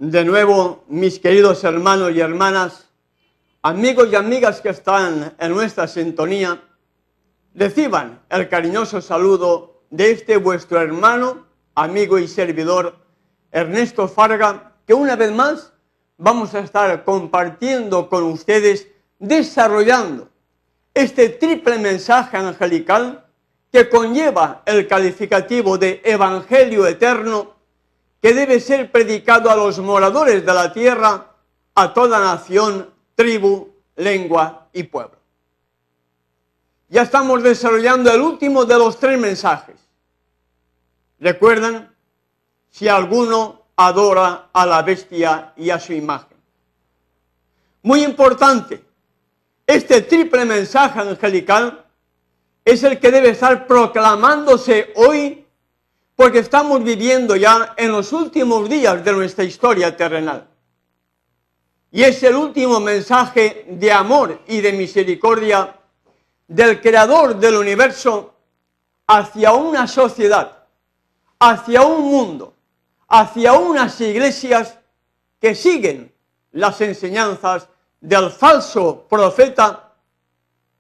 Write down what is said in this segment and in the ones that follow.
De nuevo, mis queridos hermanos y hermanas, amigos y amigas que están en nuestra sintonía, reciban el cariñoso saludo de este vuestro hermano, amigo y servidor, Ernesto Farga, que una vez más vamos a estar compartiendo con ustedes, desarrollando este triple mensaje angelical que conlleva el calificativo de Evangelio Eterno, que debe ser predicado a los moradores de la tierra, a toda nación, tribu, lengua y pueblo. Ya estamos desarrollando el último de los tres mensajes. Recuerdan, si alguno adora a la bestia y a su imagen. Muy importante, este triple mensaje angelical es el que debe estar proclamándose hoy, porque estamos viviendo ya en los últimos días de nuestra historia terrenal. Y es el último mensaje de amor y de misericordia del Creador del universo hacia una sociedad, hacia un mundo, hacia unas iglesias que siguen las enseñanzas del falso profeta,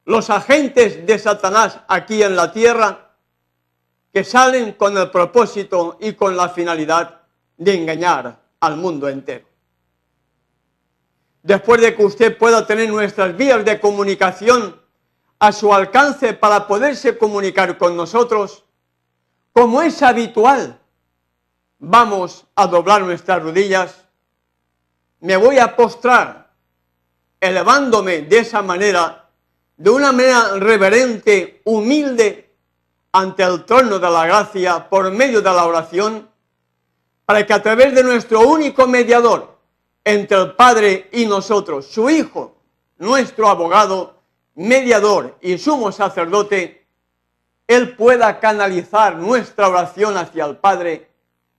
los agentes de Satanás aquí en la tierra, que salen con el propósito y con la finalidad de engañar al mundo entero. Después de que usted pueda tener nuestras vías de comunicación a su alcance para poderse comunicar con nosotros, como es habitual, vamos a doblar nuestras rodillas, me voy a postrar, elevándome de esa manera, de una manera reverente, humilde, ante el trono de la gracia, por medio de la oración, para que a través de nuestro único mediador, entre el Padre y nosotros, su Hijo, nuestro abogado, mediador y sumo sacerdote, Él pueda canalizar nuestra oración hacia el Padre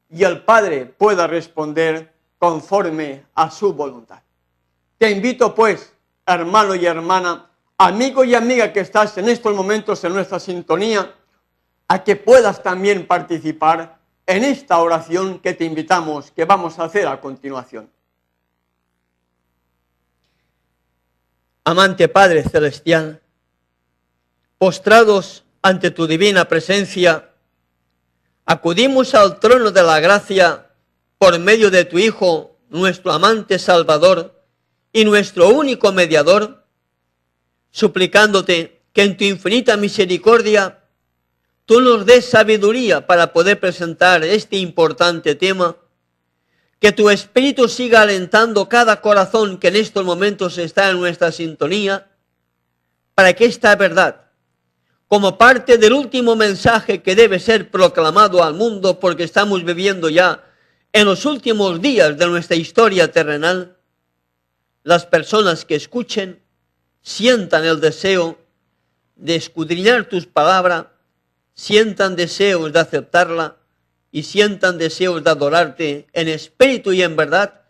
y el Padre pueda responder conforme a su voluntad. Te invito pues, hermano y hermana, amigo y amiga que estás en estos momentos en nuestra sintonía, a que puedas también participar en esta oración que te invitamos, que vamos a hacer a continuación. Amante Padre Celestial, postrados ante tu divina presencia, acudimos al trono de la gracia por medio de tu Hijo, nuestro amante Salvador y nuestro único mediador, suplicándote que en tu infinita misericordia tú nos des sabiduría para poder presentar este importante tema, que tu Espíritu siga alentando cada corazón que en estos momentos está en nuestra sintonía, para que esta verdad, como parte del último mensaje que debe ser proclamado al mundo, porque estamos viviendo ya en los últimos días de nuestra historia terrenal, las personas que escuchen sientan el deseo de escudriñar tus palabras, sientan deseos de aceptarla y sientan deseos de adorarte en espíritu y en verdad,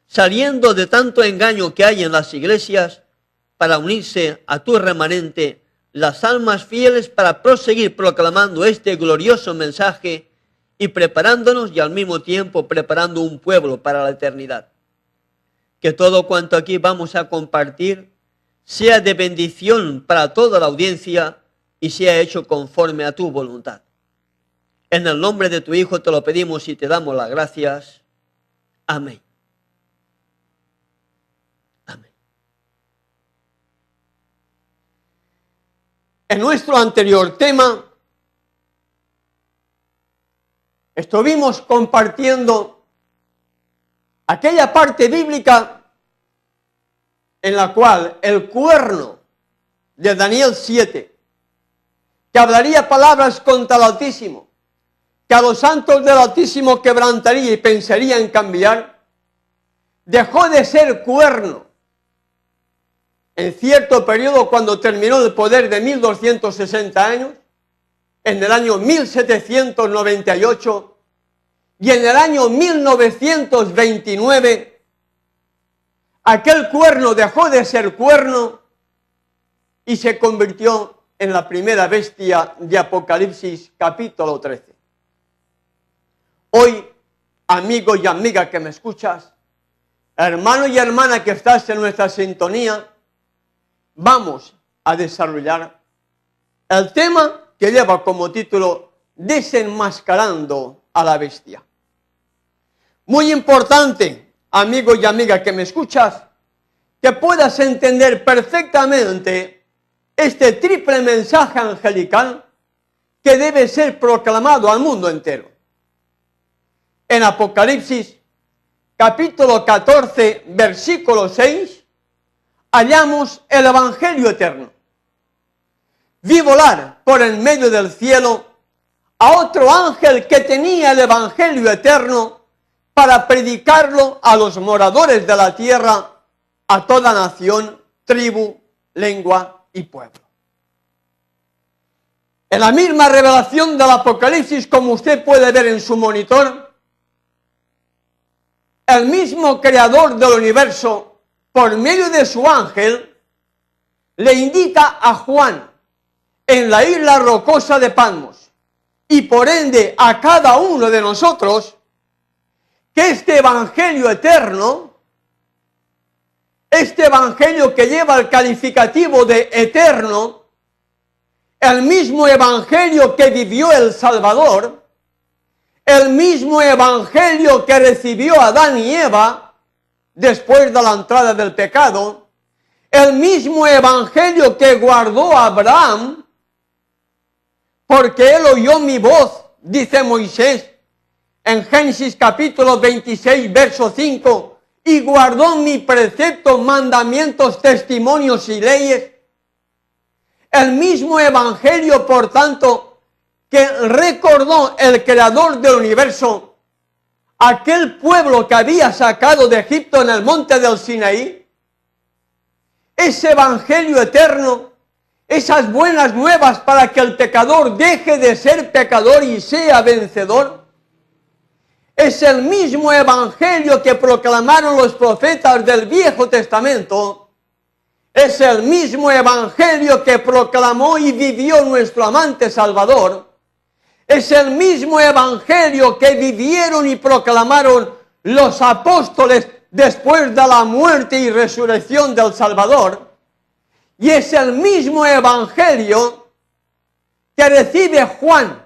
saliendo de tanto engaño que hay en las iglesias para unirse a tu remanente, las almas fieles para proseguir proclamando este glorioso mensaje y preparándonos y al mismo tiempo preparando un pueblo para la eternidad. Que todo cuanto aquí vamos a compartir sea de bendición para toda la audiencia y sea hecho conforme a tu voluntad. En el nombre de tu Hijo te lo pedimos y te damos las gracias. Amén. Amén. En nuestro anterior tema, estuvimos compartiendo aquella parte bíblica en la cual el cuerno de Daniel 7, que hablaría palabras contra el Altísimo, que a los santos del Altísimo quebrantaría y pensaría en cambiar, dejó de ser cuerno en cierto periodo cuando terminó el poder de 1260 años, en el año 1798, y en el año 1929, aquel cuerno dejó de ser cuerno y se convirtió en la primera bestia de Apocalipsis capítulo 13. Hoy, amigo y amiga que me escuchas, hermano y hermana que estás en nuestra sintonía, vamos a desarrollar el tema que lleva como título Desenmascarando a la bestia. Muy importante, amigo y amiga que me escuchas, que puedas entender perfectamente este triple mensaje angelical que debe ser proclamado al mundo entero. En Apocalipsis, capítulo 14, versículo 6, hallamos el Evangelio eterno. Vi volar por en medio del cielo a otro ángel que tenía el Evangelio eterno para predicarlo a los moradores de la tierra, a toda nación, tribu, lengua y pueblo. En la misma revelación del Apocalipsis, como usted puede ver en su monitor, el mismo creador del universo, por medio de su ángel, le indica a Juan en la isla rocosa de Patmos y por ende a cada uno de nosotros que este evangelio eterno, este evangelio que lleva el calificativo de eterno, el mismo evangelio que vivió el Salvador, el mismo evangelio que recibió Adán y Eva después de la entrada del pecado, el mismo evangelio que guardó Abraham, porque él oyó mi voz, dice Moisés, en Génesis capítulo 26, verso 5, y guardó mi preceptos, mandamientos, testimonios y leyes. El mismo evangelio, por tanto, que recordó el creador del universo, aquel pueblo que había sacado de Egipto en el monte del Sinaí, ese evangelio eterno, esas buenas nuevas para que el pecador deje de ser pecador y sea vencedor, es el mismo evangelio que proclamaron los profetas del Viejo Testamento, es el mismo evangelio que proclamó y vivió nuestro amante Salvador, es el mismo evangelio que vivieron y proclamaron los apóstoles después de la muerte y resurrección del Salvador, y es el mismo evangelio que recibe Juan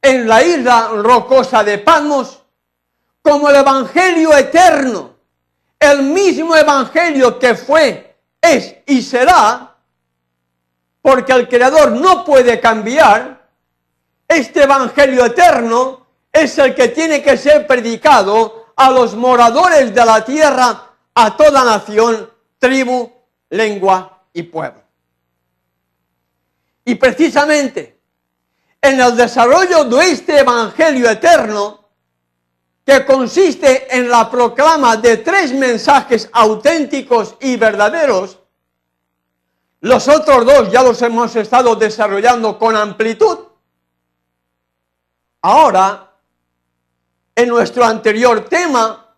en la isla rocosa de Patmos como el evangelio eterno, el mismo evangelio que fue, es y será, porque el Creador no puede cambiar. Este evangelio eterno es el que tiene que ser predicado a los moradores de la tierra, a toda nación, tribu, lengua y pueblo. Y precisamente en el desarrollo de este evangelio eterno, que consiste en la proclama de 3 mensajes auténticos y verdaderos, los otros 2 ya los hemos estado desarrollando con amplitud. Ahora, en nuestro anterior tema,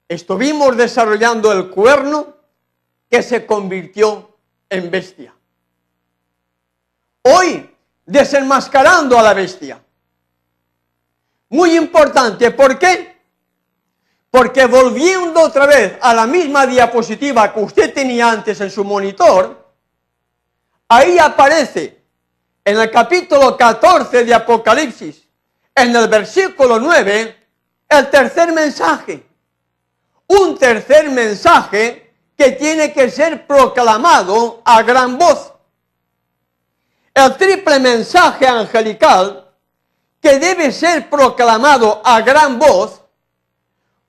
estuvimos desarrollando el cuerno que se convirtió en bestia. Hoy, desenmascarando a la bestia. Muy importante, ¿por qué? Porque volviendo otra vez a la misma diapositiva que usted tenía antes en su monitor, ahí aparece en el capítulo 14 de Apocalipsis, en el versículo 9, el tercer mensaje. Un tercer mensaje que tiene que ser proclamado a gran voz. El triple mensaje angelical que debe ser proclamado a gran voz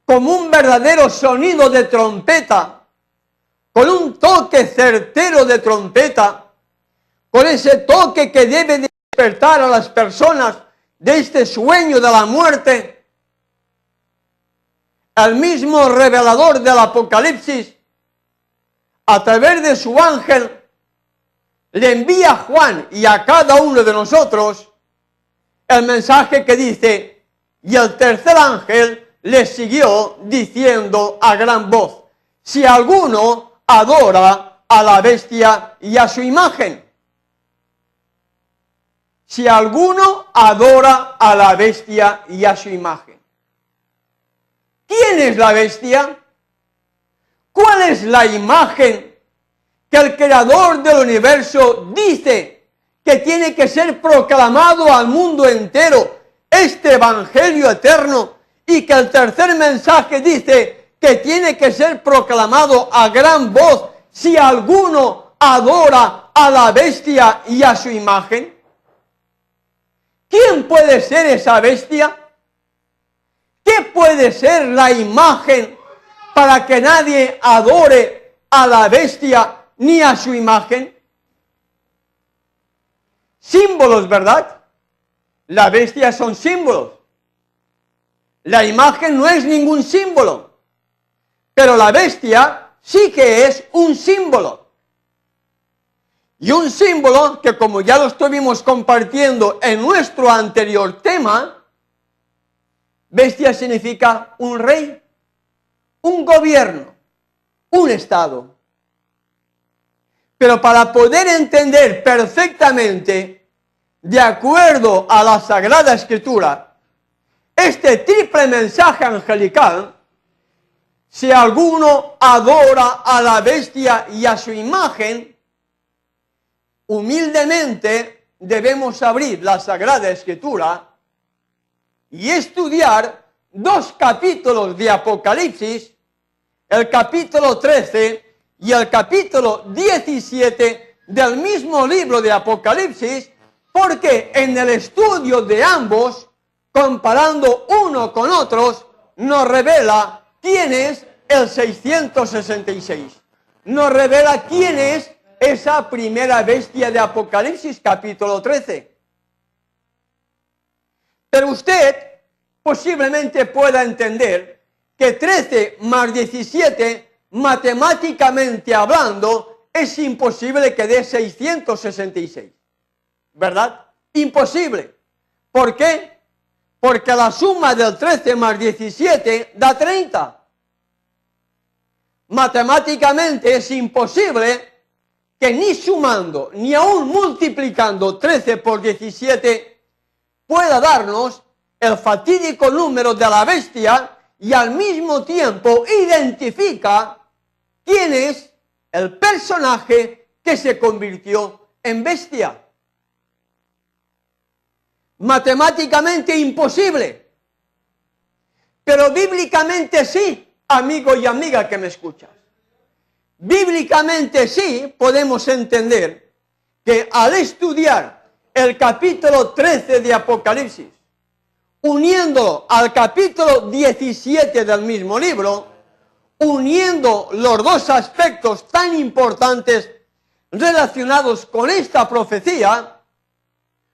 como un verdadero sonido de trompeta, con un toque certero de trompeta, con ese toque que debe despertar a las personas de este sueño de la muerte. El mismo revelador del Apocalipsis, a través de su ángel, le envía a Juan y a cada uno de nosotros el mensaje que dice: y el tercer ángel le siguió diciendo a gran voz, si alguno adora a la bestia y a su imagen. Si alguno adora a la bestia y a su imagen. ¿Quién es la bestia? ¿Cuál es la imagen que el creador del universo dice que tiene que ser proclamado al mundo entero, este evangelio eterno, y que el tercer mensaje dice que tiene que ser proclamado a gran voz si alguno adora a la bestia y a su imagen? ¿Quién puede ser esa bestia? ¿Qué puede ser la imagen para que nadie adore a la bestia ni a su imagen? Símbolos, ¿verdad? La bestia son símbolos. La imagen no es ningún símbolo, pero la bestia sí que es un símbolo. Y un símbolo que, como ya lo estuvimos compartiendo en nuestro anterior tema, bestia significa un rey, un gobierno, un estado. Pero para poder entender perfectamente, de acuerdo a la Sagrada Escritura, este triple mensaje angelical, si alguno adora a la bestia y a su imagen, humildemente debemos abrir la Sagrada Escritura y estudiar 2 capítulos de Apocalipsis, el capítulo 13 y el capítulo 17 del mismo libro de Apocalipsis, porque en el estudio de ambos, comparando uno con otros, nos revela quién es el 666. Nos revela quién es esa primera bestia de Apocalipsis capítulo 13. Pero usted posiblemente pueda entender que 13 más 17, matemáticamente hablando, es imposible que dé 666. ¿Verdad? Imposible. ¿Por qué? Porque la suma del 13 más 17 da 30. Matemáticamente es imposible que ni sumando ni aún multiplicando 13 por 17 pueda darnos el fatídico número de la bestia y al mismo tiempo identifica quién es el personaje que se convirtió en bestia. Matemáticamente imposible, pero bíblicamente sí, amigo y amiga que me escuchas. Bíblicamente sí podemos entender que al estudiar el capítulo 13 de Apocalipsis, uniéndolo al capítulo 17 del mismo libro, uniendo los 2 aspectos tan importantes relacionados con esta profecía,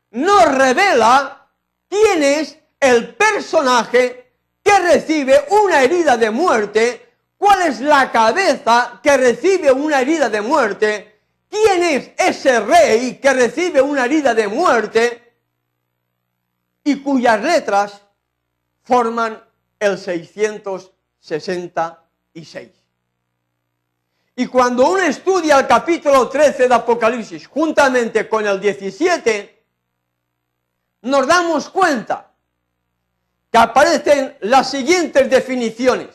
nos revela quién es el personaje que recibe una herida de muerte, cuál es la cabeza que recibe una herida de muerte, quién es ese rey que recibe una herida de muerte y cuyas letras forman el 666. Y cuando uno estudia el capítulo 13 de Apocalipsis juntamente con el 17, nos damos cuenta que aparecen las siguientes definiciones.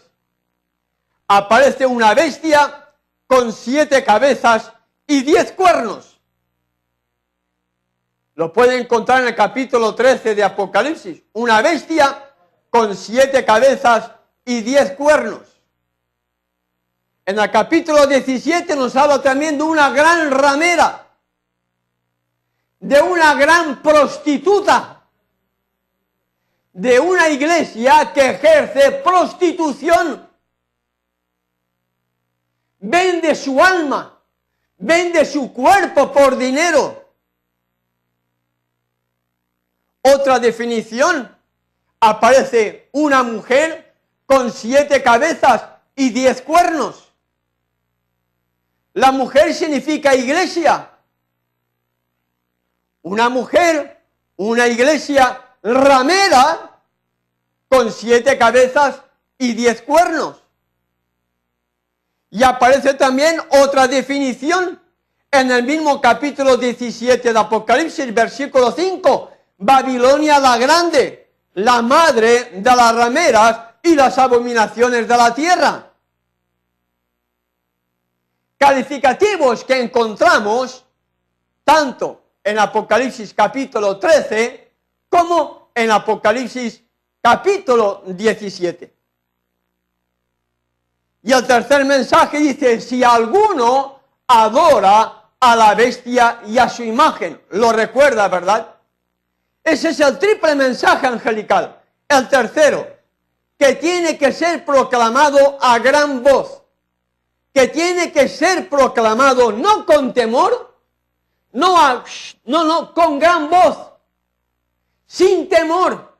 Aparece una bestia con 7 cabezas y 10 cuernos. Lo pueden encontrar en el capítulo 13 de Apocalipsis. Una bestia con 7 cabezas y 10 cuernos. En el capítulo 17 nos habla también de una gran ramera, de una gran prostituta, de una iglesia que ejerce prostitución. Vende su alma, vende su cuerpo por dinero. Otra definición, aparece una mujer con 7 cabezas y 10 cuernos. La mujer significa iglesia. Una mujer, una iglesia ramera con 7 cabezas y 10 cuernos. Y aparece también otra definición en el mismo capítulo 17 de Apocalipsis, versículo 5. Babilonia la grande, la madre de las rameras y las abominaciones de la tierra. calificativos que encontramos tanto en Apocalipsis capítulo 13 como en Apocalipsis capítulo 17. Y el tercer mensaje dice, si alguno adora a la bestia y a su imagen. Lo recuerda, ¿verdad? Ese es el triple mensaje angelical. El tercero, que tiene que ser proclamado a gran voz. Que tiene que ser proclamado no con temor, no, con gran voz, sin temor,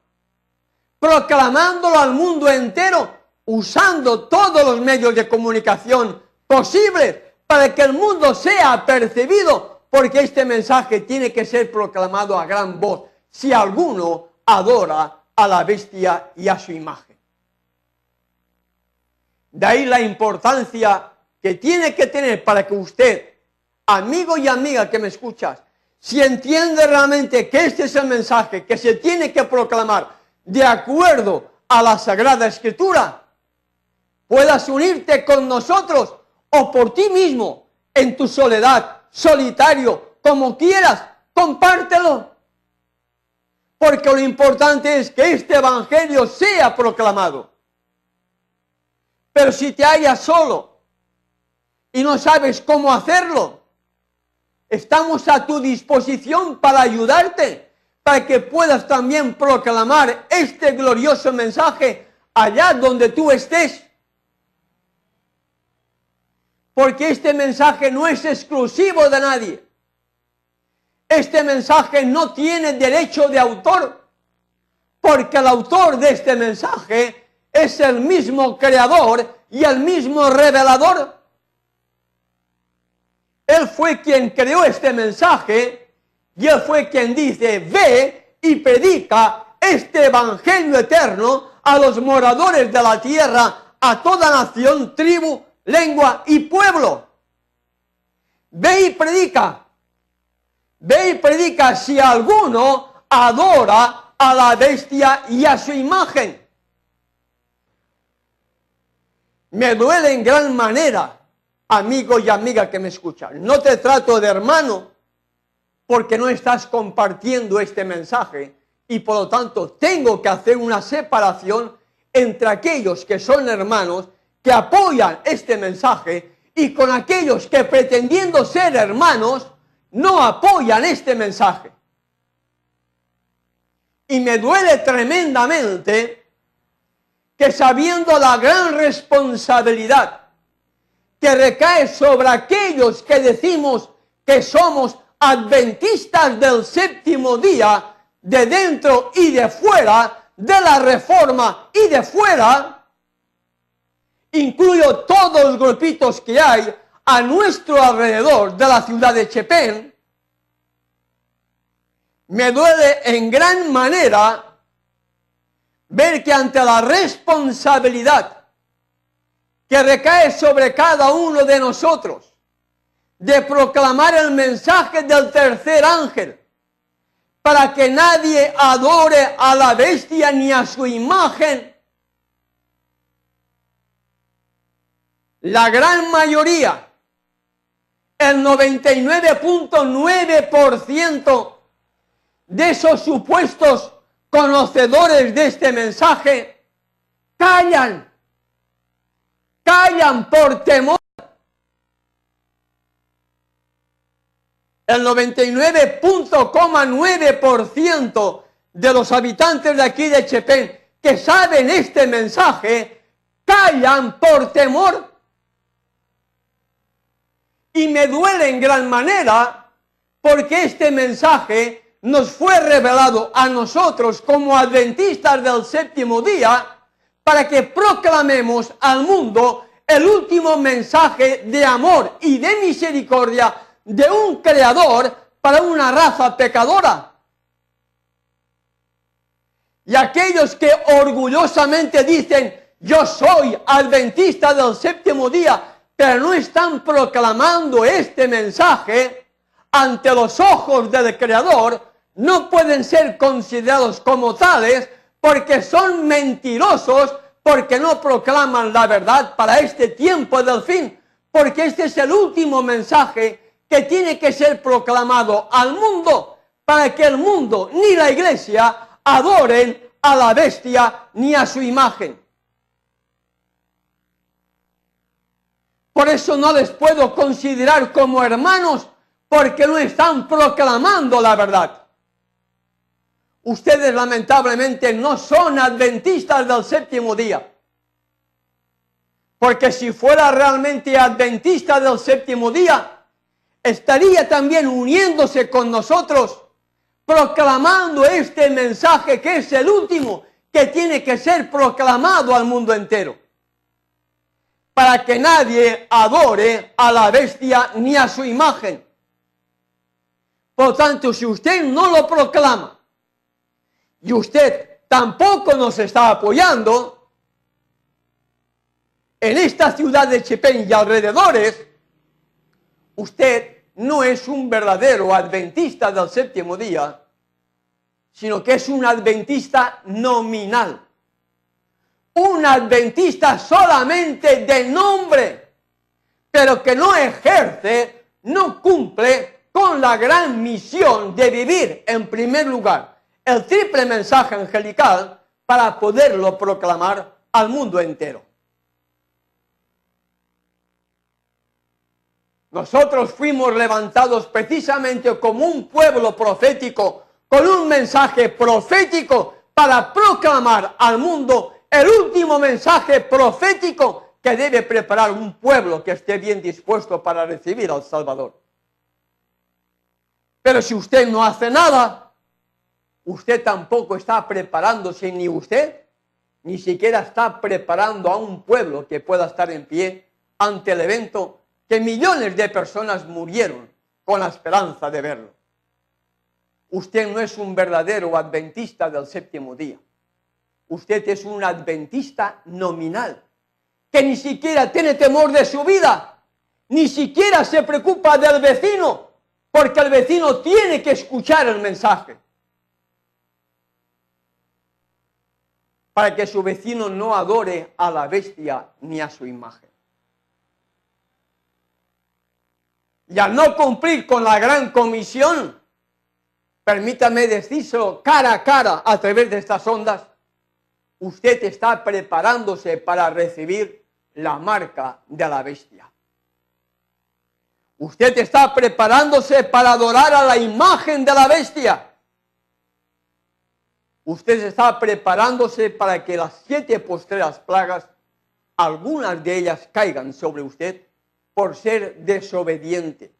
proclamándolo al mundo entero, usando todos los medios de comunicación posibles para que el mundo sea percibido, porque este mensaje tiene que ser proclamado a gran voz, si alguno adora a la bestia y a su imagen. De ahí la importancia que tiene que tener para que usted, amigo y amiga que me escuchas, si entiende realmente que este es el mensaje que se tiene que proclamar de acuerdo a la Sagrada Escritura, puedas unirte con nosotros o por ti mismo, en tu soledad, solitario, como quieras, compártelo. Porque lo importante es que este evangelio sea proclamado. Pero si te hallas solo y no sabes cómo hacerlo, estamos a tu disposición para ayudarte, para que puedas también proclamar este glorioso mensaje allá donde tú estés. Porque este mensaje no es exclusivo de nadie. Este mensaje no tiene derecho de autor, porque el autor de este mensaje es el mismo creador y el mismo revelador. Él fue quien creó este mensaje y él fue quien dice, ve y predica este evangelio eterno a los moradores de la tierra, a toda nación, tribu, lengua y pueblo. Ve y predica. Ve y predica si alguno adora a la bestia y a su imagen. Me duele en gran manera, amigo y amiga que me escuchan. No te trato de hermano porque no estás compartiendo este mensaje y por lo tanto tengo que hacer una separación entre aquellos que son hermanos que apoyan este mensaje y con aquellos que pretendiendo ser hermanos no apoyan este mensaje. Y me duele tremendamente que sabiendo la gran responsabilidad que recae sobre aquellos que decimos que somos adventistas del séptimo día, de dentro y de fuera, de la Reforma y de fuera, incluyo todos los grupitos que hay a nuestro alrededor de la ciudad de Chepén, me duele en gran manera ver que ante la responsabilidad que recae sobre cada uno de nosotros de proclamar el mensaje del tercer ángel para que nadie adore a la bestia ni a su imagen, la gran mayoría, el 99.9% de esos supuestos conocedores de este mensaje callan por temor. El 99.9% de los habitantes de aquí de Chepén que saben este mensaje callan por temor. Y me duele en gran manera porque este mensaje nos fue revelado a nosotros como adventistas del séptimo día para que proclamemos al mundo el último mensaje de amor y de misericordia de un creador para una raza pecadora. Y aquellos que orgullosamente dicen, yo soy adventista del séptimo día, pero no están proclamando este mensaje ante los ojos del Creador, no pueden ser considerados como tales porque son mentirosos, porque no proclaman la verdad para este tiempo del fin, porque este es el último mensaje que tiene que ser proclamado al mundo para que el mundo ni la iglesia adoren a la bestia ni a su imagen. Por eso no les puedo considerar como hermanos, porque no están proclamando la verdad. Ustedes lamentablemente no son adventistas del séptimo día. Porque si fuera realmente adventista del séptimo día, estaría también uniéndose con nosotros, proclamando este mensaje que es el último, que tiene que ser proclamado al mundo entero. Para que nadie adore a la bestia ni a su imagen. Por tanto, si usted no lo proclama y usted tampoco nos está apoyando en esta ciudad de Chepén y alrededores, usted no es un verdadero adventista del séptimo día, sino que es un adventista nominal. Un adventista solamente de nombre, pero que no ejerce, no cumple con la gran misión de vivir en primer lugar el triple mensaje angelical para poderlo proclamar al mundo entero. Nosotros fuimos levantados precisamente como un pueblo profético, con un mensaje profético para proclamar al mundo el último mensaje profético que debe preparar un pueblo que esté bien dispuesto para recibir al Salvador. Pero si usted no hace nada, usted tampoco está preparándose, ni usted, ni siquiera está preparando a un pueblo que pueda estar en pie ante el evento que millones de personas murieron con la esperanza de verlo. Usted no es un verdadero adventista del séptimo día. Usted es un adventista nominal, que ni siquiera tiene temor de su vida, ni siquiera se preocupa del vecino, porque el vecino tiene que escuchar el mensaje. Para que su vecino no adore a la bestia ni a su imagen. Y al no cumplir con la gran comisión, permítame decírselo cara a cara a través de estas ondas, usted está preparándose para recibir la marca de la bestia. Usted está preparándose para adorar a la imagen de la bestia. Usted está preparándose para que las 7 postreras plagas, algunas de ellas caigan sobre usted por ser desobediente,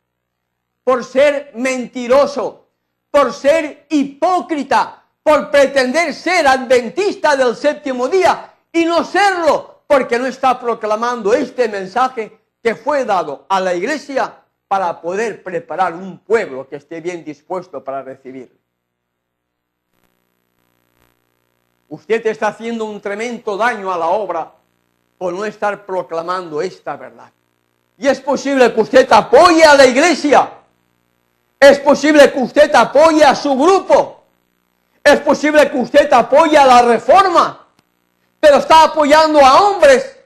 por ser mentiroso, por ser hipócrita, por pretender ser adventista del séptimo día y no serlo, porque no está proclamando este mensaje que fue dado a la iglesia para poder preparar un pueblo que esté bien dispuesto para recibirlo. Usted está haciendo un tremendo daño a la obra por no estar proclamando esta verdad. Y es posible que usted apoye a la iglesia, es posible que usted apoye a su grupo, es posible que usted apoye a la reforma, pero está apoyando a hombres,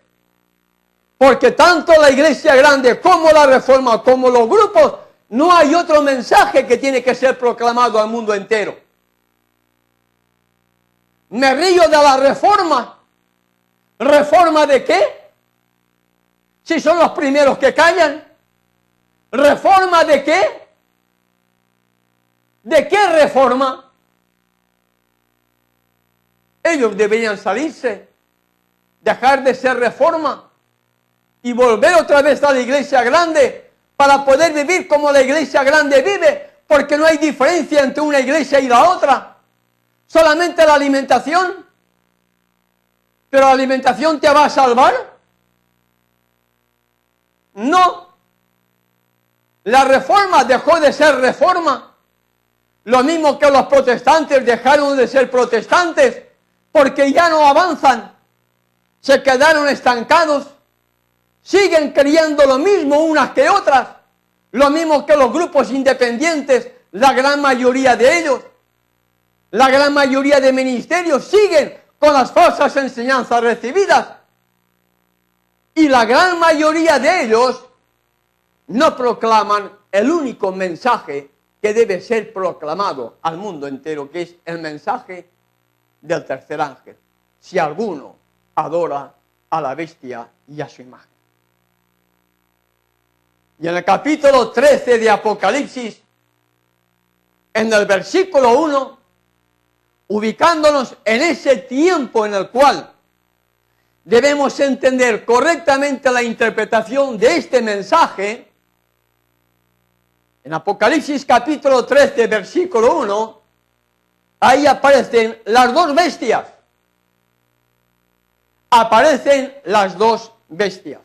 porque tanto la iglesia grande como la reforma, como los grupos, no hay otro mensaje que tiene que ser proclamado al mundo entero. Me río de la reforma. ¿Reforma de qué? Si son los primeros que callan. ¿Reforma de qué? ¿De qué reforma? Ellos deberían salirse, dejar de ser reforma y volver otra vez a la iglesia grande para poder vivir como la iglesia grande vive, porque no hay diferencia entre una iglesia y la otra. Solamente la alimentación. ¿Pero la alimentación te va a salvar? No. La reforma dejó de ser reforma. Lo mismo que los protestantes dejaron de ser protestantes porque ya no avanzan. Se quedaron estancados. Siguen creyendo lo mismo unas que otras. Lo mismo que los grupos independientes, la gran mayoría de ellos. La gran mayoría de ministerios siguen con las falsas enseñanzas recibidas. Y la gran mayoría de ellos no proclaman el único mensaje que debe ser proclamado al mundo entero, que es el mensaje del tercer ángel. Si alguno adora a la bestia y a su imagen. Y en el capítulo 13 de Apocalipsis, en el versículo 1, ubicándonos en ese tiempo en el cual debemos entender correctamente la interpretación de este mensaje, en Apocalipsis capítulo 13, versículo 1, ahí aparecen las dos bestias. Aparecen las dos bestias.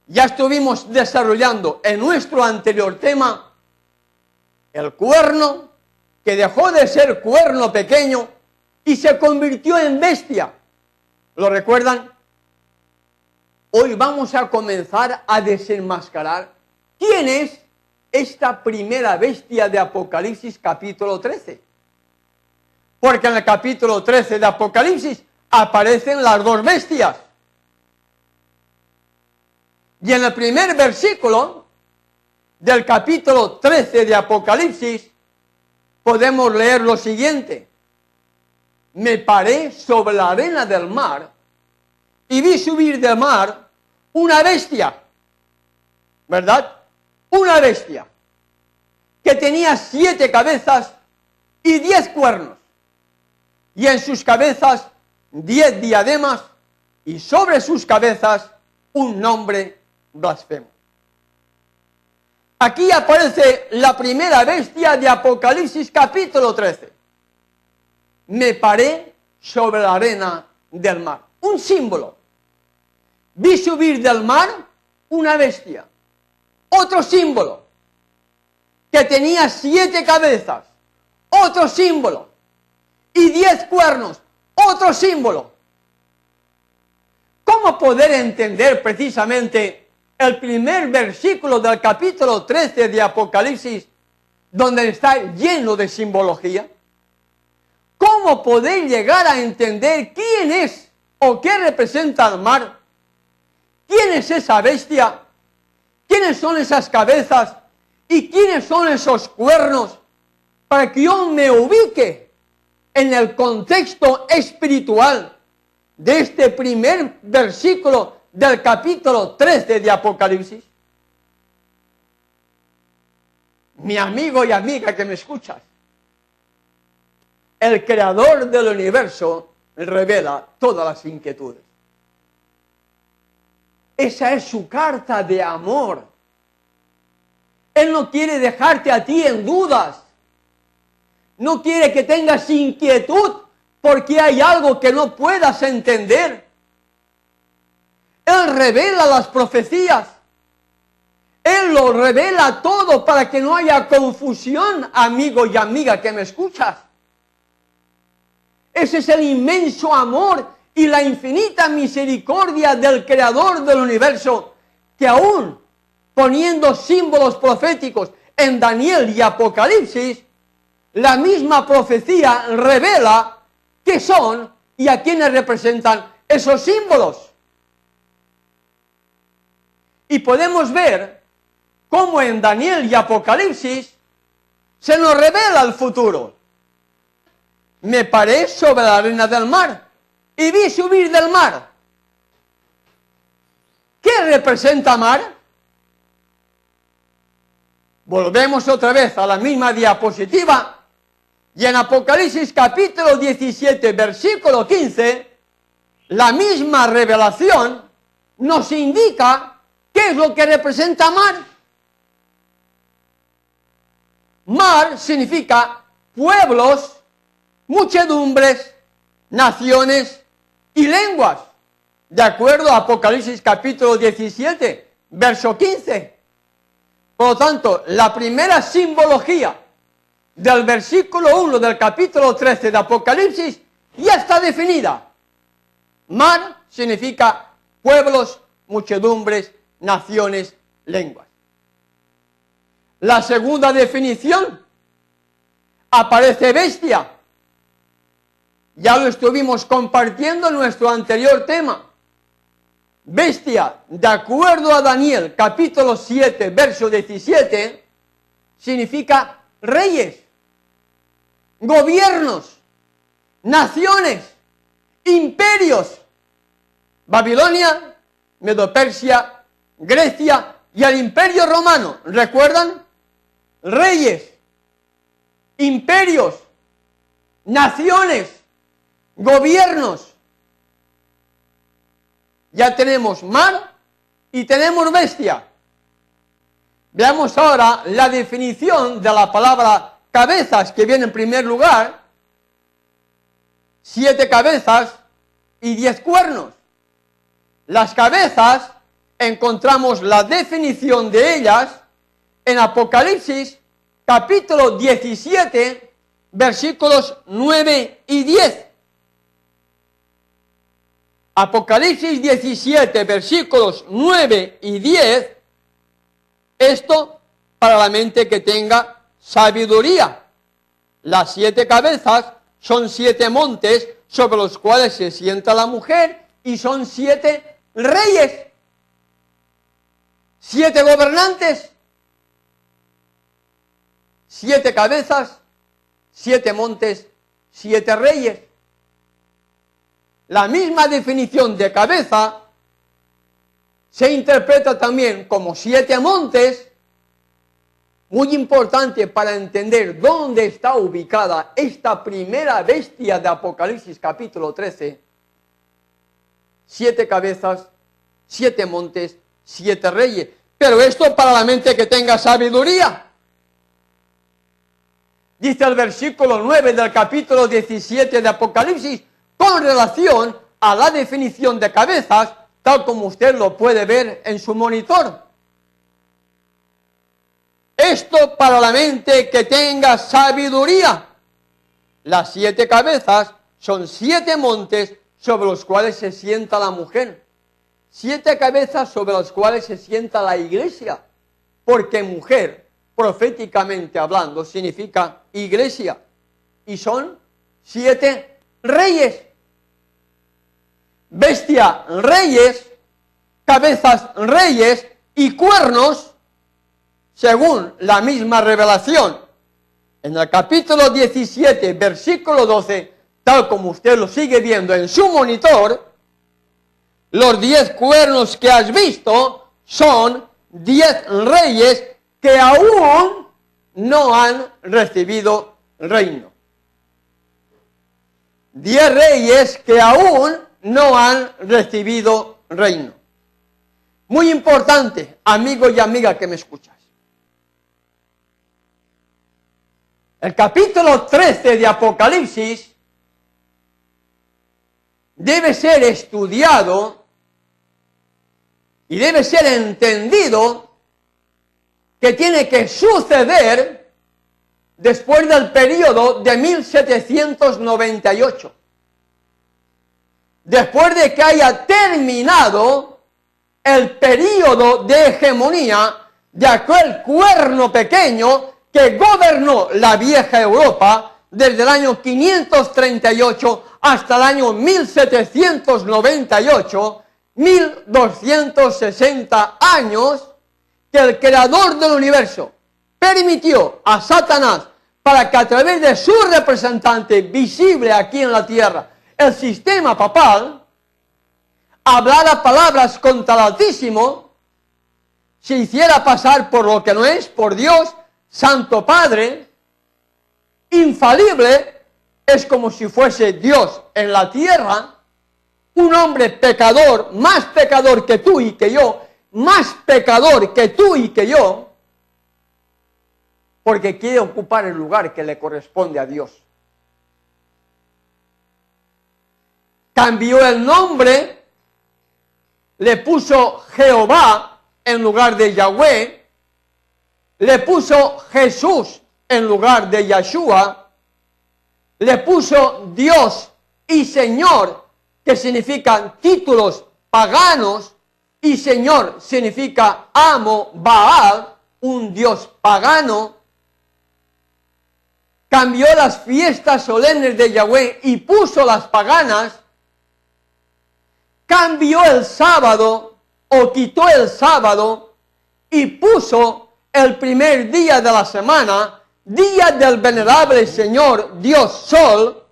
Ya estuvimos desarrollando en nuestro anterior tema el cuerno, que dejó de ser cuerno pequeño y se convirtió en bestia. ¿Lo recuerdan? Hoy vamos a comenzar a desenmascarar quién es esta primera bestia de Apocalipsis capítulo 13. Porque en el capítulo 13 de Apocalipsis aparecen las dos bestias. Y en el primer versículo del capítulo 13 de Apocalipsis podemos leer lo siguiente. Me paré sobre la arena del mar y vi subir del mar una bestia, ¿verdad? Una bestia que tenía 7 cabezas y 10 cuernos, y en sus cabezas 10 diademas, y sobre sus cabezas un nombre blasfemo. Aquí aparece la primera bestia de Apocalipsis capítulo 13. Me paré sobre la arena del mar. Un símbolo. Vi subir del mar una bestia. Otro símbolo. Que tenía 7 cabezas. Otro símbolo. Y 10 cuernos. Otro símbolo. ¿Cómo poder entender precisamente el primer versículo del capítulo 13 de Apocalipsis, donde está lleno de simbología? ¿Cómo poder llegar a entender quién es o qué representa el mar? ¿Quién es esa bestia? ¿Quiénes son esas cabezas? ¿Y quiénes son esos cuernos? Para que yo me ubique en el contexto espiritual de este primer versículo del capítulo 13 de Apocalipsis. Mi amigo y amiga que me escuchas, el creador del universo revela todas las inquietudes. Esa es su carta de amor. Él no quiere dejarte a ti en dudas. No quiere que tengas inquietud porque hay algo que no puedas entender. Él revela las profecías. Él lo revela todo para que no haya confusión, amigo y amiga que me escuchas. Ese es el inmenso amor y la infinita misericordia del Creador del universo, que aún poniendo símbolos proféticos en Daniel y Apocalipsis, la misma profecía revela qué son y a quiénes representan esos símbolos. Y podemos ver cómo en Daniel y Apocalipsis se nos revela el futuro. Me paré sobre la arena del mar y vi subir del mar. ¿Qué representa mar? Volvemos otra vez a la misma diapositiva y en Apocalipsis capítulo 17, versículo 15, la misma revelación nos indica qué es lo que representa mar. Mar significa pueblos, muchedumbres, naciones y lenguas, de acuerdo a Apocalipsis capítulo 17, verso 15. Por lo tanto, la primera simbología del versículo 1 del capítulo 13 de Apocalipsis ya está definida. Mar significa pueblos, muchedumbres, naciones, lenguas. La segunda definición, aparece bestia. Ya lo estuvimos compartiendo en nuestro anterior tema. bestia, de acuerdo a Daniel, capítulo 7, verso 17, significa reyes, gobiernos, naciones, imperios. Babilonia, Medo-Persia, Grecia y el Imperio Romano. ¿Recuerdan? Reyes, imperios, naciones, gobiernos. Ya tenemos mar y tenemos bestia. Veamos ahora la definición de la palabra cabezas, que viene en primer lugar. 7 cabezas y 10 cuernos. Las cabezas, encontramos la definición de ellas en Apocalipsis, capítulo 17, versículos 9 y 10. Apocalipsis 17, versículos 9 y 10, esto para la mente que tenga sabiduría. Las 7 cabezas son 7 montes sobre los cuales se sienta la mujer y son 7 reyes, 7 gobernantes, 7 cabezas, 7 montes, 7 reyes. La misma definición de cabeza se interpreta también como 7 montes, muy importante para entender dónde está ubicada esta primera bestia de Apocalipsis capítulo 13. 7 cabezas, 7 montes, 7 reyes. Pero esto para la mente que tenga sabiduría. Dice el versículo 9 del capítulo 17 de Apocalipsis, con relación a la definición de cabezas, tal como usted lo puede ver en su monitor. Esto para la mente que tenga sabiduría. Las 7 cabezas son 7 montes sobre los cuales se sienta la mujer. 7 cabezas sobre las cuales se sienta la iglesia. Porque mujer, proféticamente hablando, significa iglesia. Y son 7 reyes. Bestia, reyes, cabezas, reyes y cuernos, según la misma revelación. En el capítulo 17, versículo 12, tal como usted lo sigue viendo en su monitor, los 10 cuernos que has visto son 10 reyes que aún no han recibido reino. 10 reyes que aún no han recibido reino. Muy importante, amigo y amiga que me escuchas. El capítulo 13 de Apocalipsis debe ser estudiado y debe ser entendido que tiene que suceder después del periodo de 1798. Después de que haya terminado el periodo de hegemonía de aquel cuerno pequeño que gobernó la vieja Europa desde el año 538 hasta el año 1798, 1260 años, que el creador del universo permitió a Satanás para que a través de su representante visible aquí en la tierra, el sistema papal, hablara palabras contra el Altísimo, se hiciera pasar por lo que no es, por Dios, Santo Padre, infalible, es como si fuese Dios en la tierra, un hombre pecador, más pecador que tú y que yo, más pecador que tú y que yo, porque quiere ocupar el lugar que le corresponde a Dios. Cambió el nombre, le puso Jehová en lugar de Yahweh, le puso Jesús en lugar de Yeshua, le puso Dios y Señor, que significan títulos paganos, y Señor significa amo, Baal, un Dios pagano. Cambió las fiestas solemnes de Yahweh y puso las paganas. cambió el sábado o quitó el sábado y puso el primer día de la semana, día del venerable Señor Dios Sol,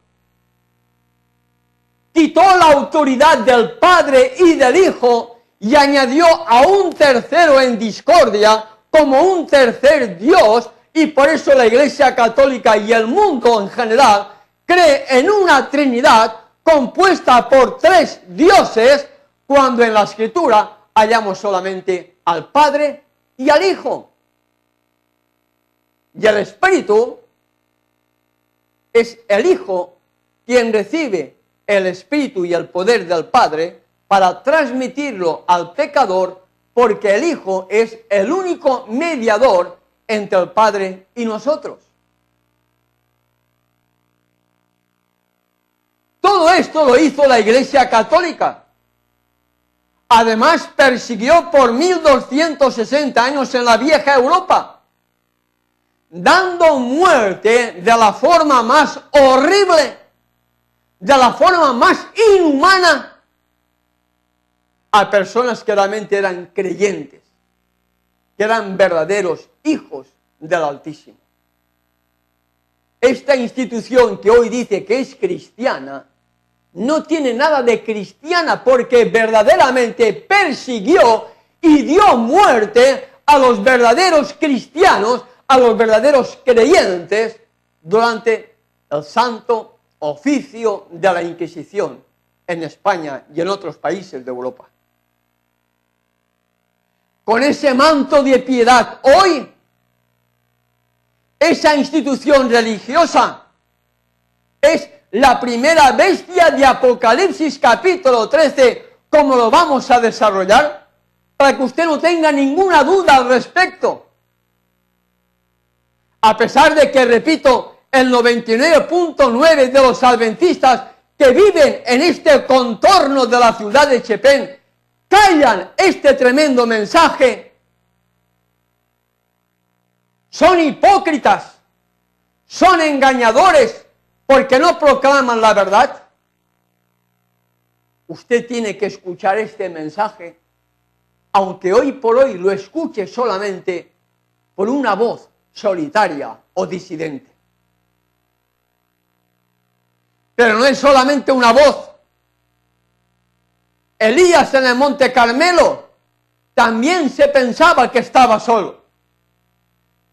quitó la autoridad del Padre y del Hijo y añadió a un tercero en discordia como un tercer Dios, y por eso la Iglesia Católica y el mundo en general cree en una Trinidad compuesta por tres dioses, cuando en la Escritura hallamos solamente al Padre y al Hijo. Y el Espíritu es el Hijo quien recibe el Espíritu y el poder del Padre para transmitirlo al pecador, porque el Hijo es el único mediador entre el Padre y nosotros. Todo esto lo hizo la Iglesia Católica. Además, persiguió por 1260 años en la vieja Europa, dando muerte de la forma más horrible, de la forma más inhumana, a personas que realmente eran creyentes, que eran verdaderos hijos del Altísimo. Esta institución que hoy dice que es cristiana, no tiene nada de cristiana, porque verdaderamente persiguió y dio muerte a los verdaderos cristianos, a los verdaderos creyentes, durante el santo oficio de la Inquisición en España y en otros países de Europa. Con ese manto de piedad, hoy, esa institución religiosa es la primera bestia de Apocalipsis capítulo 13, como lo vamos a desarrollar, para que usted no tenga ninguna duda al respecto. A pesar de que, repito, el 99.9 de los adventistas que viven en este contorno de la ciudad de Chepén callan este tremendo mensaje, son hipócritas, son engañadores, porque no proclaman la verdad. Usted tiene que escuchar este mensaje, aunque hoy por hoy lo escuche solamente por una voz solitaria o disidente. Pero no es solamente una voz. Elías en el Monte Carmelo también se pensaba que estaba solo.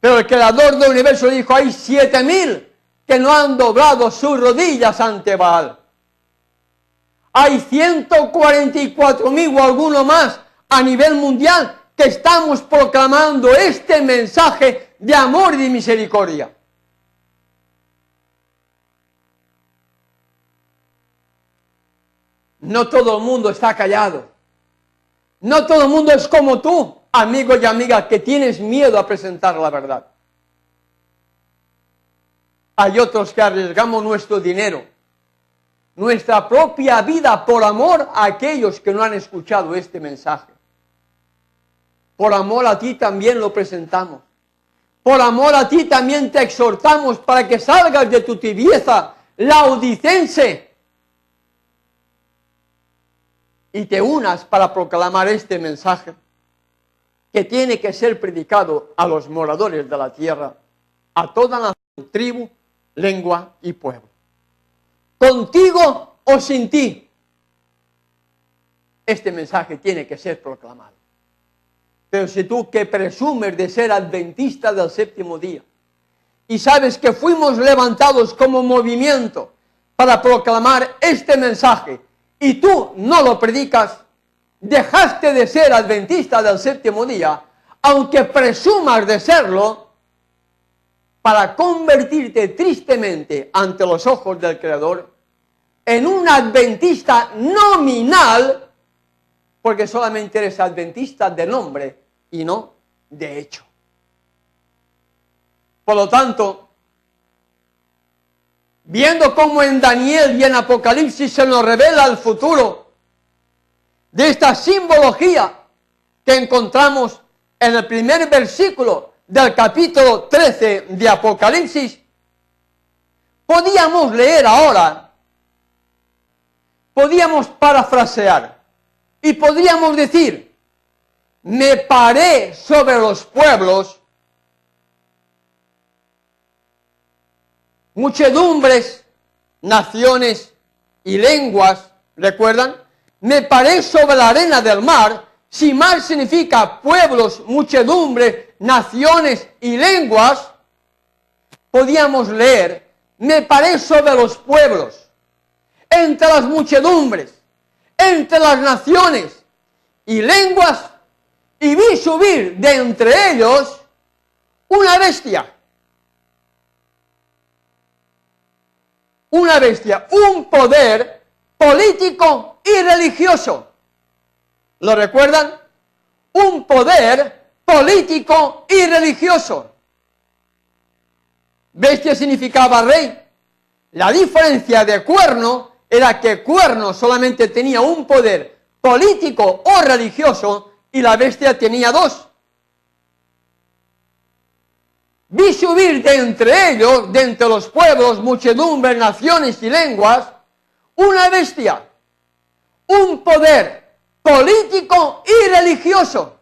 Pero el Creador del universo dijo: hay 7.000 que no han doblado sus rodillas ante Baal. Hay 144.000 o alguno más a nivel mundial que estamos proclamando este mensaje de amor y de misericordia. No todo el mundo está callado. No todo el mundo es como tú, amigo y amiga, que tienes miedo a presentar la verdad. Hay otros que arriesgamos nuestro dinero, nuestra propia vida, por amor a aquellos que no han escuchado este mensaje. Por amor a ti también lo presentamos. Por amor a ti también te exhortamos para que salgas de tu tibieza laodicense y te unas para proclamar este mensaje, que tiene que ser predicado a los moradores de la tierra, a toda nación, tribu, lengua y pueblo. Contigo o sin ti, este mensaje tiene que ser proclamado. Pero si tú, que presumes de ser adventista del séptimo día, y sabes que fuimos levantados como movimiento para proclamar este mensaje, y tú no lo predicas, dejaste de ser adventista del séptimo día, aunque presumas de serlo, para convertirte tristemente ante los ojos del Creador en un adventista nominal, porque solamente eres adventista de nombre y no de hecho. Por lo tanto, viendo cómo en Daniel y en Apocalipsis se nos revela el futuro de esta simbología que encontramos en el primer versículo del capítulo 13 de Apocalipsis, podíamos leer ahora, podíamos parafrasear Y podríamos decir, me paré sobre los pueblos, muchedumbres, naciones y lenguas, ¿recuerdan? Me paré sobre la arena del mar. Si mar significa pueblos, muchedumbres, naciones y lenguas, podíamos leer, me paré sobre los pueblos, entre las muchedumbres, entre las naciones y lenguas, y vi subir de entre ellos una bestia. Una bestia, un poder político y religioso. ¿Lo recuerdan? Un poder político y religioso. Bestia significaba rey. La diferencia de cuerno era que cuerno solamente tenía un poder político o religioso y la bestia tenía dos. Vi subir de entre ellos, de entre los pueblos, muchedumbres, naciones y lenguas, una bestia, un poder político y religioso,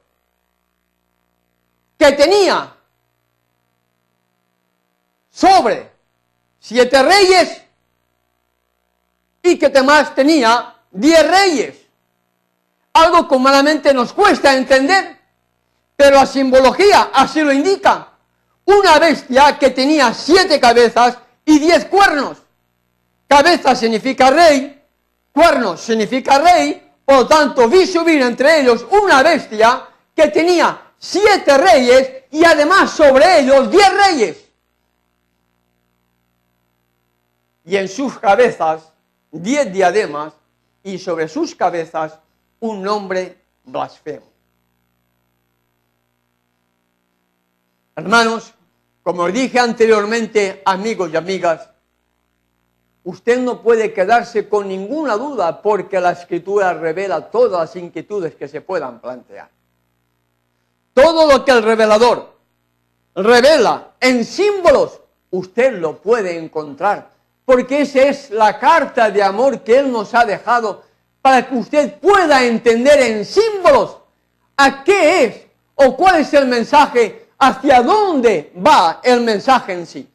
que tenía sobre 7 reyes y que además tenía 10 reyes. Algo que humanamente nos cuesta entender, pero la simbología así lo indica. Una bestia que tenía 7 cabezas y 10 cuernos. Cabeza significa rey, cuernos significa rey, por lo tanto vi subir entre ellos una bestia que tenía 7 reyes y además sobre ellos 10 reyes. Y en sus cabezas 10 diademas y sobre sus cabezas un nombre blasfemo. Hermanos, como os dije anteriormente, amigos y amigas, usted no puede quedarse con ninguna duda porque la Escritura revela todas las inquietudes que se puedan plantear. Todo lo que el revelador revela en símbolos, usted lo puede encontrar, porque esa es la carta de amor que Él nos ha dejado para que usted pueda entender en símbolos a qué es o cuál es el mensaje, hacia dónde va el mensaje en sí.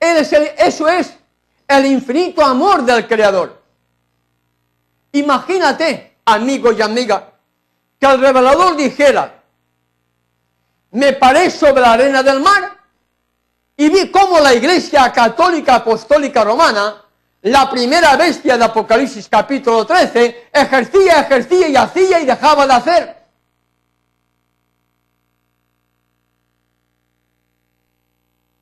Eso es el infinito amor del Creador. Imagínate, amigo y amiga, que el revelador dijera, me paré sobre la arena del mar y vi cómo la Iglesia Católica Apostólica Romana, la primera bestia de Apocalipsis capítulo 13, ejercía y hacía y dejaba de hacer.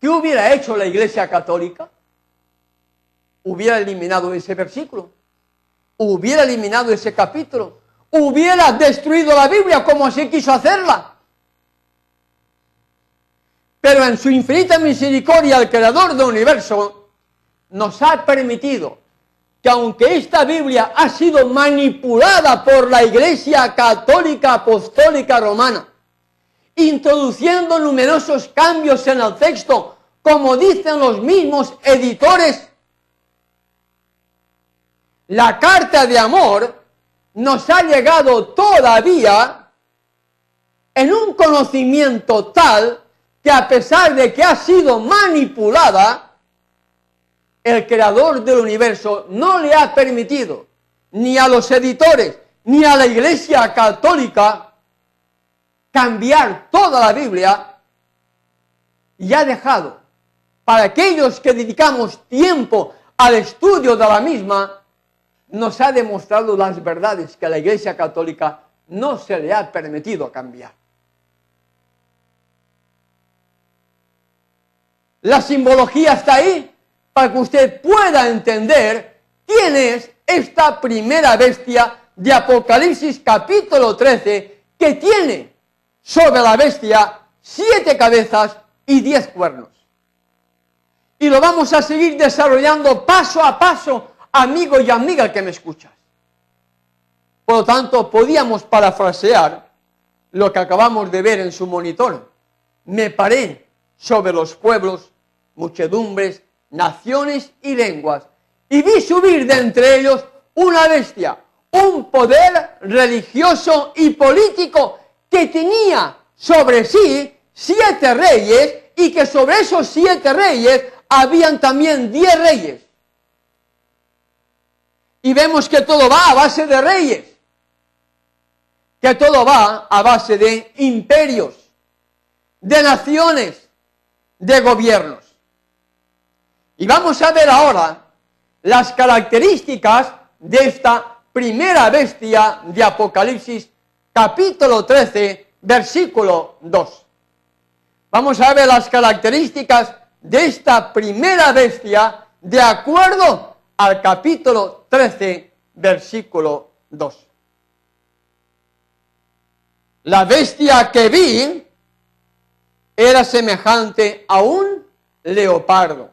¿Qué hubiera hecho la Iglesia Católica? Hubiera eliminado ese versículo, hubiera eliminado ese capítulo, hubiera destruido la Biblia como así quiso hacerla. Pero en su infinita misericordia, el Creador del universo nos ha permitido que aunque esta Biblia ha sido manipulada por la Iglesia Católica Apostólica Romana, introduciendo numerosos cambios en el texto, como dicen los mismos editores, la carta de amor nos ha llegado todavía en un conocimiento tal que a pesar de que ha sido manipulada, el Creador del universo no le ha permitido ni a los editores ni a la Iglesia Católica cambiar toda la Biblia, y ha dejado para aquellos que dedicamos tiempo al estudio de la misma, nos ha demostrado las verdades que a la Iglesia Católica no se le ha permitido cambiar. La simbología está ahí para que usted pueda entender quién es esta primera bestia de Apocalipsis capítulo 13, que tiene sobre la bestia 7 cabezas y 10 cuernos. Y lo vamos a seguir desarrollando paso a paso, amigo y amiga que me escuchas. Por lo tanto, podíamos parafrasear lo que acabamos de ver en su monitor. Me paré sobre los pueblos, muchedumbres, naciones y lenguas, y vi subir de entre ellos una bestia, un poder religioso y político que tenía sobre sí 7 reyes y que sobre esos 7 reyes habían también 10 reyes. Y vemos que todo va a base de reyes, que todo va a base de imperios, de naciones, de gobiernos. Y vamos a ver ahora las características de esta primera bestia de Apocalipsis, capítulo 13, versículo 2. Vamos a ver las características de esta primera bestia de acuerdo al capítulo 13, versículo 2. La bestia que vi era semejante a un leopardo,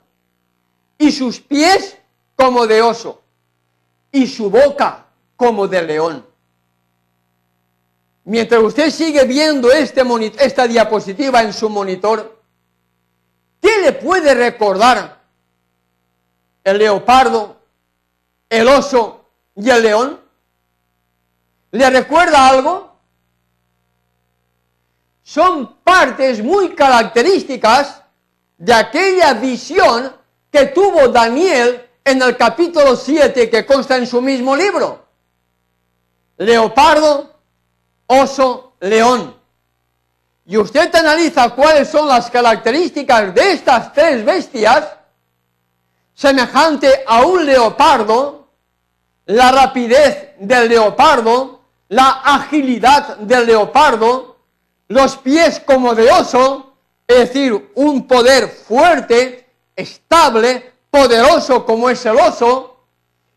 y sus pies como de oso, y su boca como de león. Mientras usted sigue viendo esta diapositiva en su monitor, ¿qué le puede recordar el leopardo, el oso y el león? ¿Le recuerda algo? Son partes muy características de aquella visión que tuvo Daniel en el capítulo 7 que consta en su mismo libro. Leopardo, oso, león. Y usted analiza cuáles son las características de estas 3 bestias, semejante a un leopardo, la rapidez del leopardo, la agilidad del leopardo, los pies como de oso, es decir, un poder fuerte, estable, poderoso como es el oso,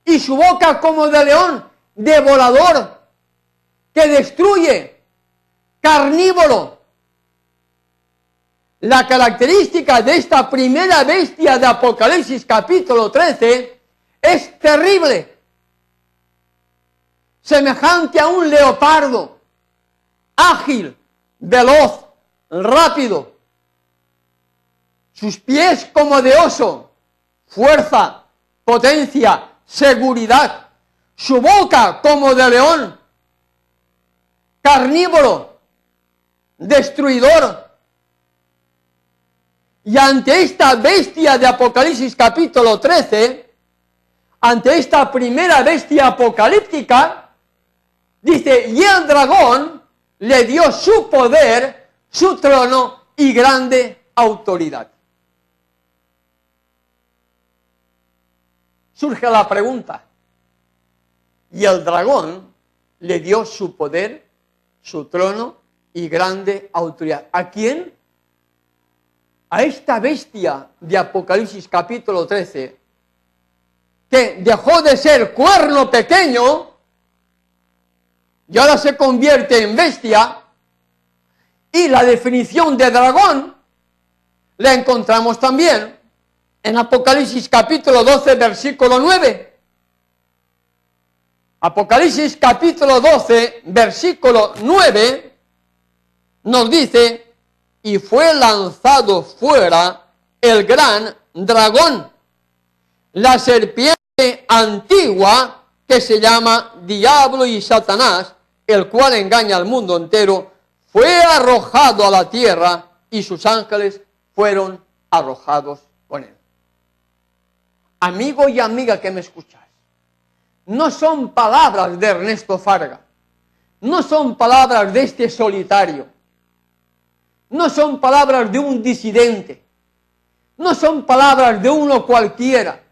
y su boca como de león, devorador, que destruye, carnívoro. La característica de esta primera bestia de Apocalipsis capítulo 13 es terrible, semejante a un leopardo, ágil, veloz, rápido, sus pies como de oso, fuerza, potencia, seguridad, su boca como de león, carnívoro, destruidor. Y ante esta bestia de Apocalipsis capítulo 13, ante esta primera bestia apocalíptica, dice, y el dragón le dio su poder, su trono y grande autoridad. Surge la pregunta, ¿y el dragón le dio su poder, su trono y grande autoridad? ¿A quién? A esta bestia de Apocalipsis capítulo 13, que dejó de ser cuerno pequeño y ahora se convierte en bestia, y la definición de dragón la encontramos también en Apocalipsis capítulo 12, versículo 9. Apocalipsis capítulo 12, versículo 9, nos dice, y fue lanzado fuera el gran dragón, la serpiente antigua que se llama Diablo y Satanás, el cual engaña al mundo entero, fue arrojado a la tierra y sus ángeles fueron arrojados con él. Amigo y amiga que me escuchas, no son palabras de Ernesto Farga, no son palabras de este solitario, no son palabras de un disidente, no son palabras de uno cualquiera,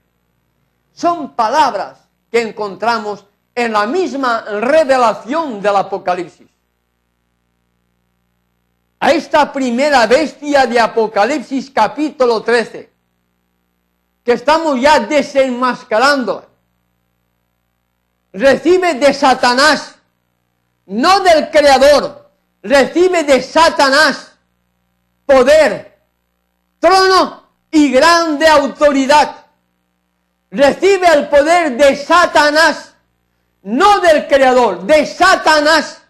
son palabras que encontramos en la misma revelación del Apocalipsis. A esta primera bestia de Apocalipsis capítulo 13, que estamos ya desenmascarando, recibe de Satanás, no del Creador, recibe de Satanás poder, trono y grande autoridad. Recibe el poder de Satanás, no del Creador, de Satanás.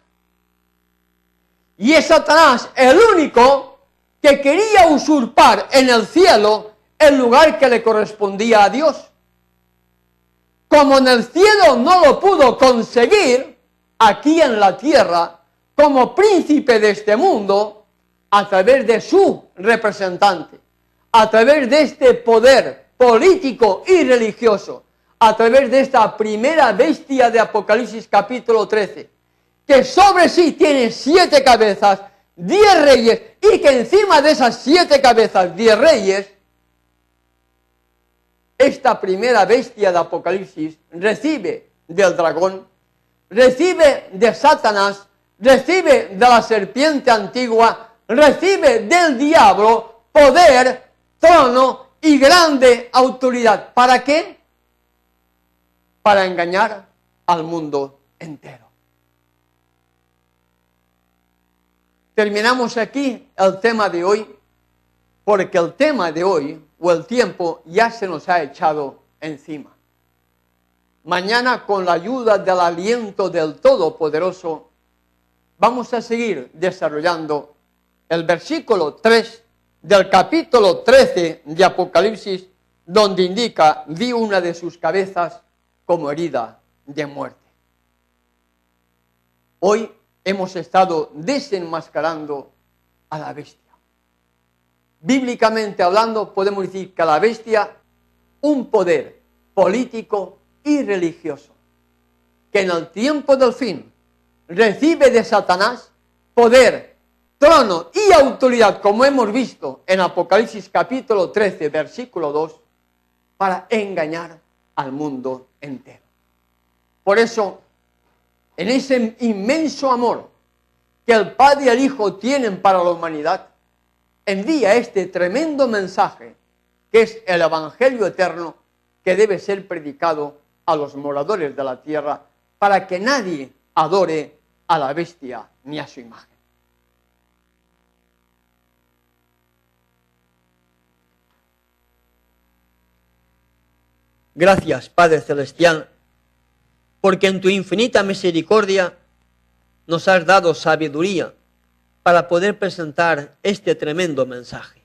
Y es Satanás el único que quería usurpar en el cielo el lugar que le correspondía a Dios. como en el cielo no lo pudo conseguir, aquí en la tierra, como príncipe de este mundo, a través de su representante, a través de este poder político y religioso, a través de esta primera bestia de Apocalipsis capítulo 13, que sobre sí tiene 7 cabezas, 10 reyes, y que encima de esas 7 cabezas, 10 reyes, esta primera bestia de Apocalipsis recibe del dragón, recibe de Satanás, recibe de la serpiente antigua, recibe del diablo poder, trono y grande autoridad. ¿Para qué? Para engañar al mundo entero. Terminamos aquí el tema de hoy, porque el tema de hoy, o el tiempo, ya se nos ha echado encima. Mañana, con la ayuda del aliento del Todopoderoso, vamos a seguir desarrollando el versículo 3 del capítulo 13 de Apocalipsis, donde indica: vi una de sus cabezas como herida de muerte. Hoy hemos estado desenmascarando a la bestia. Bíblicamente hablando, podemos decir que a la bestia, un poder político y religioso, que en el tiempo del fin recibe de Satanás poder, trono y autoridad, como hemos visto en Apocalipsis capítulo 13, versículo 2, para engañar al mundo entero. Por eso, en ese inmenso amor que el Padre y el Hijo tienen para la humanidad, envía este tremendo mensaje, que es el Evangelio eterno, que debe ser predicado a los moradores de la tierra, para que nadie adore a la bestia ni a su imagen. Gracias, Padre Celestial, porque en tu infinita misericordia nos has dado sabiduría para poder presentar este tremendo mensaje.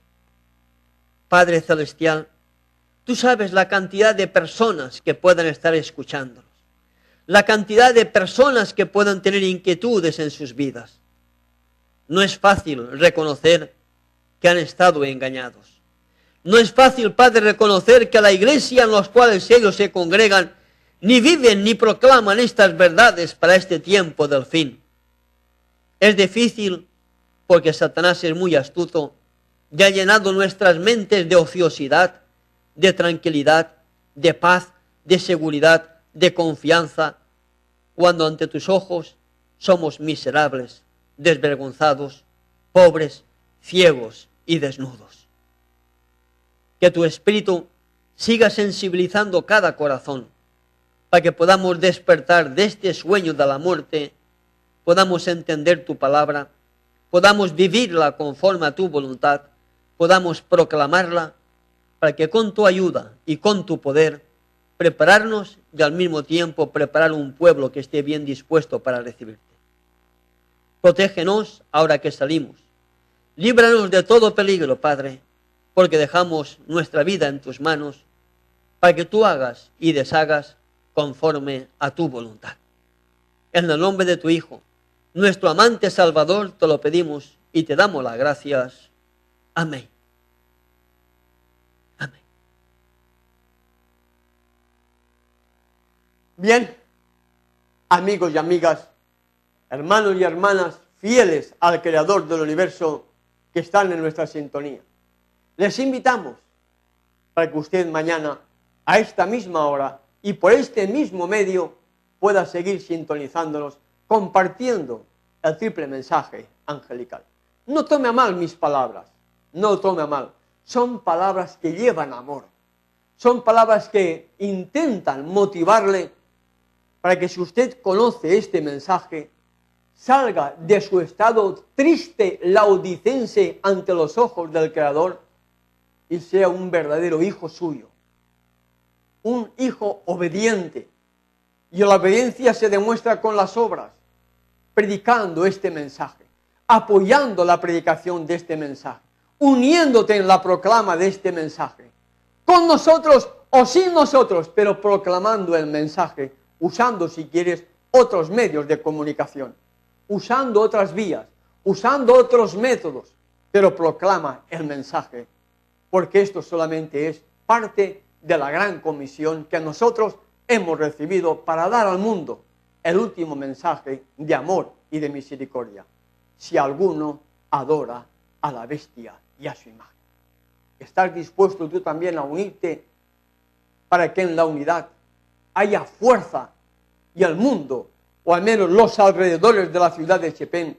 Padre Celestial, tú sabes la cantidad de personas que puedan estar escuchándonos, la cantidad de personas que puedan tener inquietudes en sus vidas. No es fácil reconocer que han estado engañados. No es fácil, Padre, reconocer que la iglesia en la cual ellos se congregan ni viven ni proclaman estas verdades para este tiempo del fin. Es difícil porque Satanás es muy astuto y ha llenado nuestras mentes de ociosidad, de tranquilidad, de paz, de seguridad, de confianza, cuando ante tus ojos somos miserables, desvergonzados, pobres, ciegos y desnudos. Que tu Espíritu siga sensibilizando cada corazón, para que podamos despertar de este sueño de la muerte, podamos entender tu palabra, podamos vivirla conforme a tu voluntad, podamos proclamarla, para que con tu ayuda y con tu poder prepararnos y al mismo tiempo preparar un pueblo que esté bien dispuesto para recibirte. Protégenos ahora que salimos. Líbranos de todo peligro, Padre, porque dejamos nuestra vida en tus manos, para que tú hagas y deshagas conforme a tu voluntad. En el nombre de tu Hijo, nuestro amante Salvador, te lo pedimos y te damos las gracias. Amén. Amén. Bien, amigos y amigas, hermanos y hermanas fieles al Creador del universo que están en nuestra sintonía, les invitamos para que usted mañana, a esta misma hora y por este mismo medio, pueda seguir sintonizándonos, compartiendo el triple mensaje angelical. No tome a mal mis palabras, no lo tome a mal. Son palabras que llevan amor. Son palabras que intentan motivarle para que, si usted conoce este mensaje, salga de su estado triste, laodicense ante los ojos del Creador y sea un verdadero hijo suyo. Un hijo obediente. Y la obediencia se demuestra con las obras, predicando este mensaje, apoyando la predicación de este mensaje, uniéndote en la proclama de este mensaje, con nosotros o sin nosotros, pero proclamando el mensaje, usando, si quieres, otros medios de comunicación, usando otras vías, usando otros métodos, pero proclama el mensaje, porque esto solamente es parte de la gran comisión que nosotros hemos recibido para dar al mundo el último mensaje de amor y de misericordia. Si alguno adora a la bestia y a su imagen. ¿Estás dispuesto tú también a unirte para que en la unidad haya fuerza y el mundo, o al menos los alrededores de la ciudad de Chepén,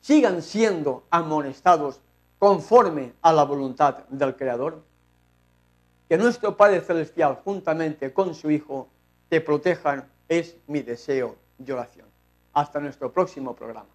sigan siendo amonestados conforme a la voluntad del Creador? Que nuestro Padre Celestial, juntamente con su Hijo, te protejan, es mi deseo y oración. Hasta nuestro próximo programa.